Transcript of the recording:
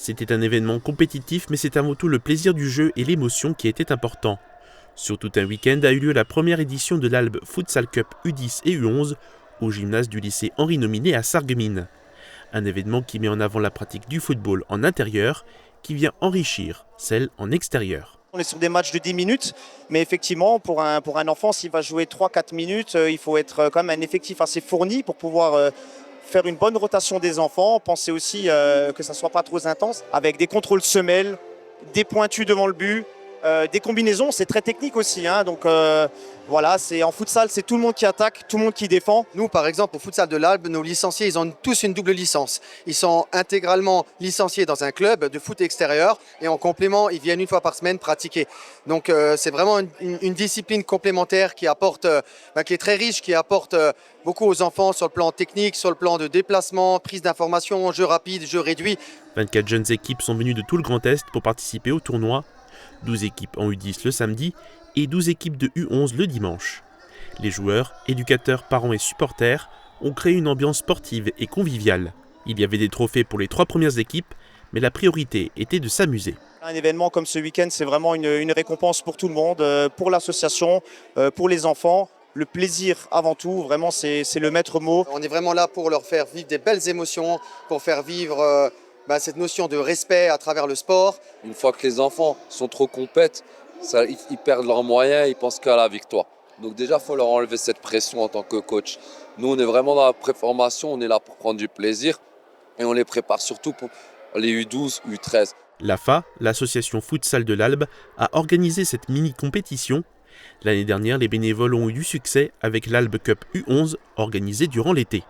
C'était un événement compétitif, mais c'est avant tout le plaisir du jeu et l'émotion qui était important. Sur tout un week-end a eu lieu la première édition de l'Albe Futsal Cup U10 et U11 au gymnase du lycée Henri Nominé à Sarreguemines. Un événement qui met en avant la pratique du football en intérieur, qui vient enrichir celle en extérieur. On est sur des matchs de 10 minutes, mais effectivement, pour un enfant, s'il va jouer 3-4 minutes, il faut être quand même un effectif assez fourni pour pouvoir faire une bonne rotation des enfants. Pensez aussi que ça ne soit pas trop intense, avec des contrôles semelles, des pointus devant le but, des combinaisons, c'est très technique aussi. Donc voilà, en futsal, c'est tout le monde qui attaque, tout le monde qui défend. Nous, par exemple, au futsal de l'Albe, nos licenciés, ils ont tous une double licence. Ils sont intégralement licenciés dans un club de foot extérieur et en complément, ils viennent une fois par semaine pratiquer. Donc c'est vraiment une discipline complémentaire qui est très riche, qui apporte beaucoup aux enfants sur le plan technique, sur le plan de déplacement, prise d'information, jeu rapide, jeu réduit. 24 jeunes équipes sont venues de tout le Grand Est pour participer au tournoi. 12 équipes en U10 le samedi et 12 équipes de U11 le dimanche. Les joueurs, éducateurs, parents et supporters ont créé une ambiance sportive et conviviale. Il y avait des trophées pour les 3 premières équipes, mais la priorité était de s'amuser. Un événement comme ce week-end, c'est vraiment une récompense pour tout le monde, pour l'association, pour les enfants. Le plaisir avant tout, vraiment c'est le maître mot. On est vraiment là pour leur faire vivre des belles émotions, pour faire vivre cette notion de respect à travers le sport. Une fois que les enfants sont trop compètes, ils perdent leurs moyens, ils pensent qu'à la victoire. Donc déjà, il faut leur enlever cette pression en tant que coach. Nous, on est vraiment dans la préformation, on est là pour prendre du plaisir et on les prépare surtout pour les U12, U13. L'AFA, l'association futsal de l'Albe, a organisé cette mini-compétition. L'année dernière, les bénévoles ont eu du succès avec l'Albe Cup U11 organisée durant l'été.